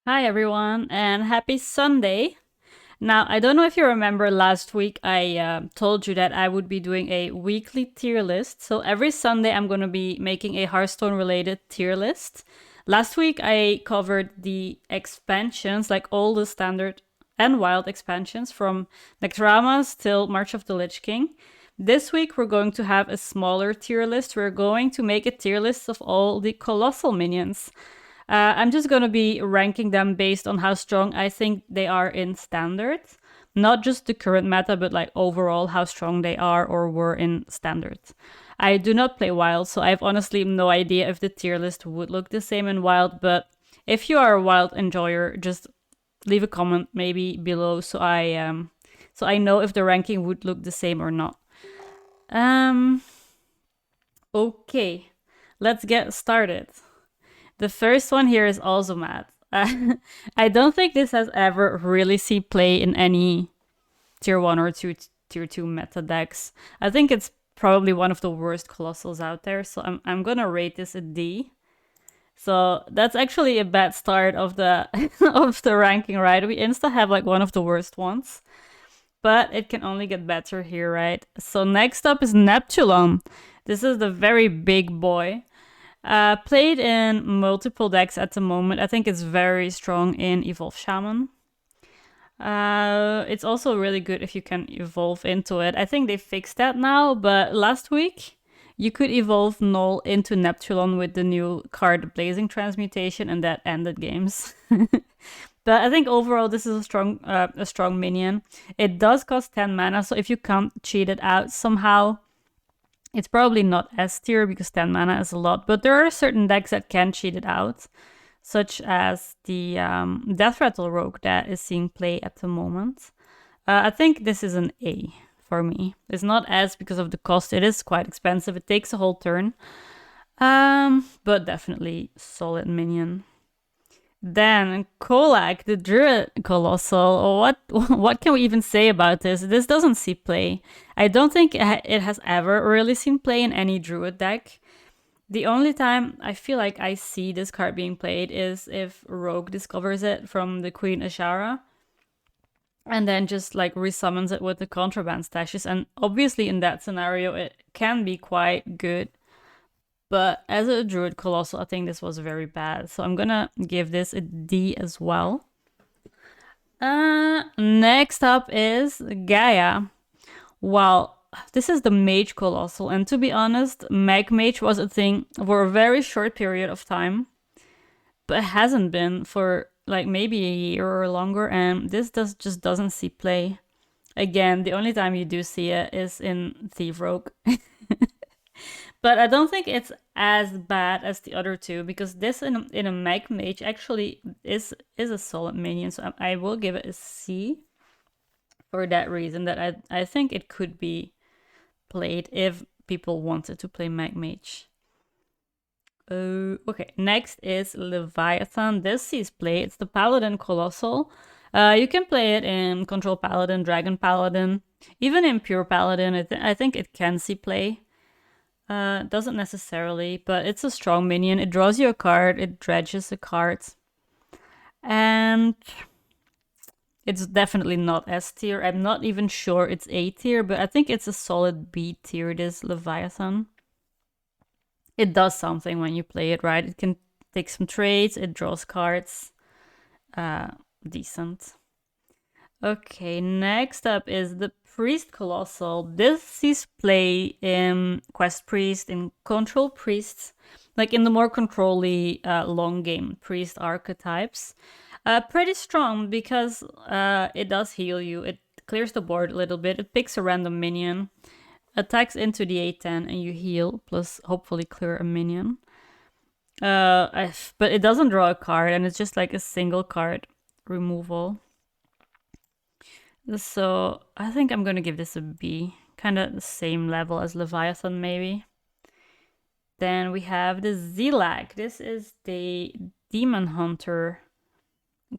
Hi everyone, and happy Sunday. Now, I don't know if you remember last week, I told you that I would be doing a weekly tier list. So every Sunday, I'm going to be making a Hearthstone related tier list. Last week, I covered the expansions, like all the standard and wild expansions from Naxxramas till March of the Lich King. This week, we're going to have a smaller tier list. We're going to make a tier list of all the colossal minions. I'm just going to be ranking them based on how strong I think they are in standard. Not just the current meta, but like overall how strong they are or were in standard. I do not play wild, so I have honestly no idea if the tier list would look the same in wild, but if you are a wild enjoyer, just leave a comment maybe below so I know if the ranking would look the same or not. Um okay. Let's get started. The first one here is Ozumat. I don't think this has ever really seen play in any tier 1 or tier 2 meta decks. I think it's probably one of the worst colossals out there, so I'm gonna rate this a D. So that's actually a bad start of the of the ranking, right? We insta have like one of the worst ones. But it can only get better here, right? So next up is Neptulon. This is the very big boy. Played in multiple decks at the moment. I think it's very strong in Evolve Shaman. It's also really good if you can evolve into it. I think they fixed that now, but last week you could evolve Null into Neptulon with the new card Blazing Transmutation, and that ended games. But I think overall this is a strong minion. It does cost 10 mana, so if you can't cheat it out somehow, it's probably not S tier because 10 mana is a lot, but there are certain decks that can cheat it out, such as the Death Rattle Rogue that is seeing play at the moment. I think this is an A for me. It's not S because of the cost. It is quite expensive. It takes a whole turn, but definitely solid minion. Then Colaque, the Druid Colossal. What can we even say about this? This doesn't see play. I don't think it has ever really seen play in any Druid deck. The only time I feel like I see this card being played is if Rogue discovers it from the Queen Ashara and then just like resummons it with the contraband stashes. And obviously in that scenario it can be quite good. But as a Druid Colossal, I think this was very bad. So I'm gonna give this a D as well. Next up is Gaia. Well, this is the Mage Colossal, and to be honest, Mag Mage was a thing for a very short period of time, but it hasn't been for like maybe a year or longer, and this just doesn't see play. Again, the only time you do see it is in Thief Rogue. But I don't think it's as bad as the other two because this in a Mag Mage actually is a solid minion, so I will give it a C for that reason that I think it could be played if people wanted to play Mag Mage. Okay, next is Leviathan. This sees play. It's the Paladin Colossal. You can play it in Control Paladin, Dragon Paladin, even in Pure Paladin. I think it can see play. Doesn't necessarily, but it's a strong minion. It draws you a card, it dredges a card. And it's definitely not S tier. I'm not even sure it's A tier, but I think it's a solid B tier, this Leviathan. It does something when you play it, right? It can take some trades, it draws cards. Decent. Okay, next up is the Priest Colossal. This sees play in Quest Priest, in Control Priests, like in the more control-y long game Priest archetypes. Pretty strong because it does heal you. It clears the board a little bit. It picks a random minion, attacks into the A10, and you heal, plus hopefully clear a minion. But it doesn't draw a card, and it's just like a single card removal. So I think I'm gonna give this a B. Kind of the same level as Leviathan, maybe. Then we have the Xhilag. This is the Demon Hunter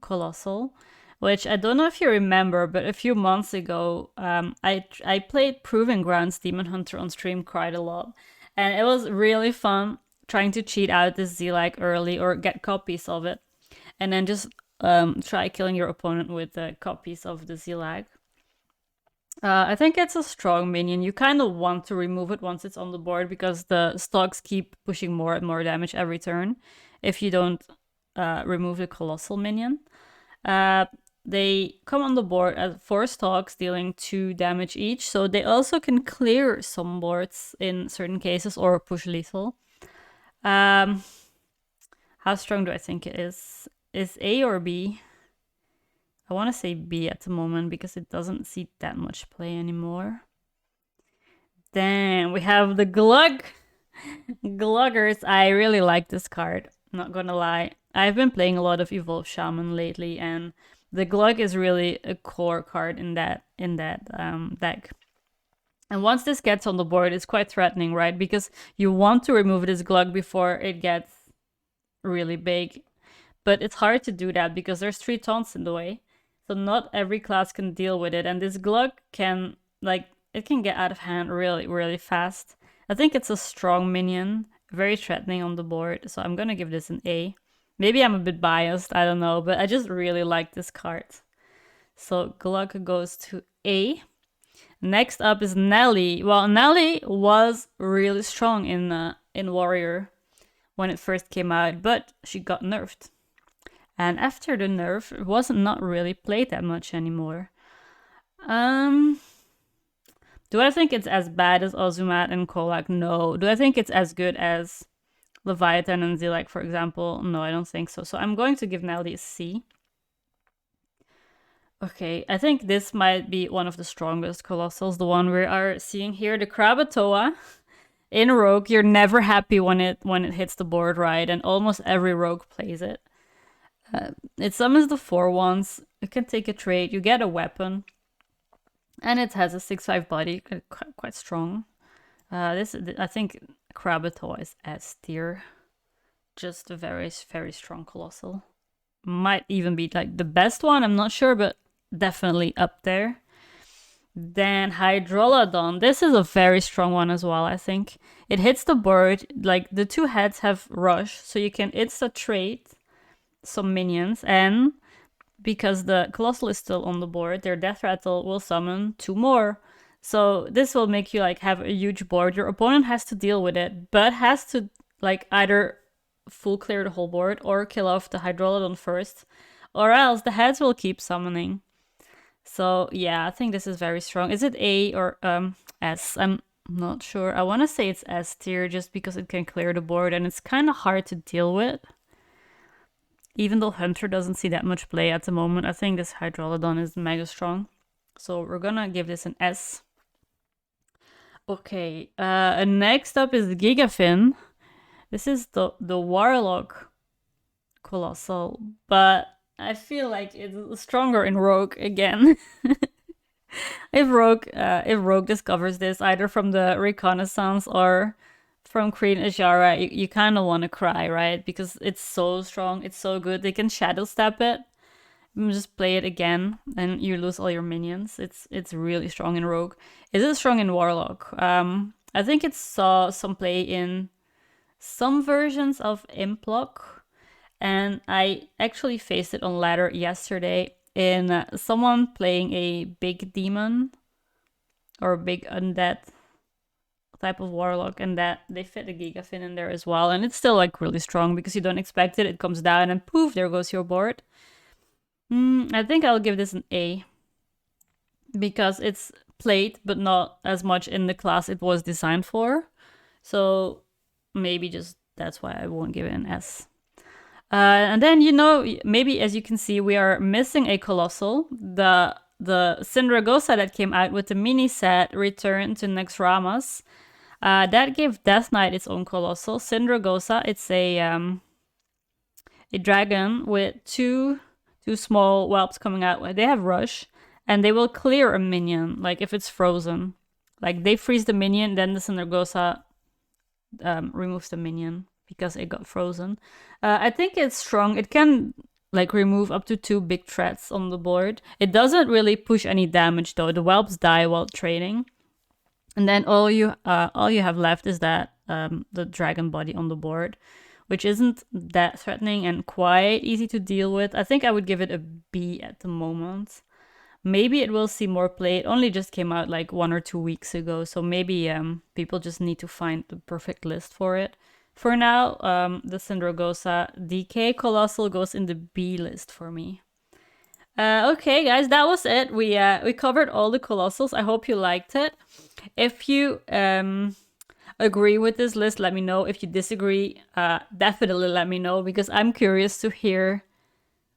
Colossal, which I don't know if you remember, but a few months ago, I played Proving Grounds Demon Hunter on stream quite a lot. And it was really fun trying to cheat out this Xhilag early or get copies of it. And then just try killing your opponent with copies of the Xhilag. I think it's a strong minion. You kind of want to remove it once it's on the board because the stocks keep pushing more and more damage every turn if you don't remove the colossal minion. They come on the board as 4 stocks, dealing 2 damage each, so they also can clear some boards in certain cases or push lethal. How strong do I think it is? Is A or B? I want to say B at the moment because it doesn't see that much play anymore. Then we have the Glugg. Gluggers. I really like this card, not gonna lie. I've been playing a lot of Evolved Shaman lately, and the Glugg is really a core card in that deck. And once this gets on the board, it's quite threatening, right? Because you want to remove this Glugg before it gets really big. But it's hard to do that because there's 3 taunts in the way. So not every class can deal with it. And this Glugg can, like, it can get out of hand really, really fast. I think it's a strong minion, very threatening on the board. So I'm gonna give this an A. Maybe I'm a bit biased, I don't know, but I just really like this card. So Glugg goes to A. Next up is Nellie. Well, Nellie was really strong in Warrior when it first came out, but she got nerfed. And after the nerf, it was not really played that much anymore. Do I think it's as bad as Ozumat and Colaque? No. Do I think it's as good as Leviathan and Xhilag, for example? No, I don't think so. So I'm going to give Nellie a C. Okay, I think this might be one of the strongest colossals, the one we are seeing here, the Krabatoa. In Rogue, you're never happy when it hits the board, right? And almost every Rogue plays it. It summons the 4/1s. You can take a trade. You get a weapon, and it has a 6/5 body, quite strong. I think Krabatoa is S tier, just a very, very strong colossal. Might even be like the best one. I'm not sure, but definitely up there. Then Hydralodon. This is a very strong one as well, I think. It hits the board, like the 2 heads have rush, so you can insta trade some minions, and because the colossal is still on the board, their death rattle will summon 2 more. So this will make you like have a huge board. Your opponent has to deal with it, but has to like either full clear the whole board or kill off the Hydralodon first, or else the heads will keep summoning. So yeah, I think this is very strong. Is it A or S? I'm not sure. I want to say it's S tier just because it can clear the board and it's kind of hard to deal with. Even though Hunter doesn't see that much play at the moment, I think this Hydralodon is mega strong. So we're gonna give this an S. Okay, next up is Gigafin. This is the Warlock Colossal, but I feel like it's stronger in Rogue again. If Rogue discovers this, either from the Reconnaissance or from Queen Azshara, you kind of want to cry, right? Because it's so strong, it's so good. They can shadow step it, just play it again, and you lose all your minions. It's really strong in Rogue. Is it strong in Warlock? I think it saw some play in some versions of Implock, and I actually faced it on ladder yesterday in someone playing a big demon or a big undead type of warlock, and that they fit a Gigafin in there as well, and it's still like really strong because you don't expect it. It comes down and poof, there goes your board. I think I'll give this an A because it's played but not as much in the class it was designed for, so maybe just that's why I won't give it an S. And then, you know, maybe as you can see, we are missing a colossal. The Sindragosa that came out with the mini set returned to Naxxramas. That gave Death Knight its own colossal. Sindragosa, it's a dragon with two small whelps coming out. They have rush, and they will clear a minion, like if it's frozen. Like they freeze the minion, then the Sindragosa removes the minion because it got frozen. I think it's strong. It can like remove up to 2 big threats on the board. It doesn't really push any damage though. The whelps die while trading, and then all you have left is that the dragon body on the board, which isn't that threatening and quite easy to deal with. I think I would give it a B at the moment. Maybe it will see more play. It only just came out like 1 or 2 weeks ago, so maybe people just need to find the perfect list for it. For now, the Sindragosa DK Colossal goes in the B list for me. Okay, guys, that was it. We covered all the colossals. I hope you liked it. If you agree with this list, let me know. If you disagree, definitely let me know, because I'm curious to hear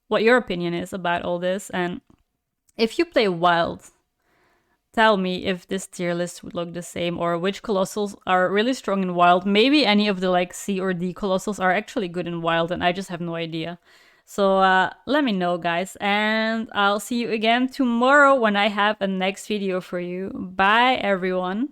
what your opinion is about all this. And if you play Wild, tell me if this tier list would look the same, or which colossals are really strong in Wild. Maybe any of the like C or D colossals are actually good in Wild and I just have no idea. So let me know, guys, and I'll see you again tomorrow when I have a next video for you. Bye, everyone.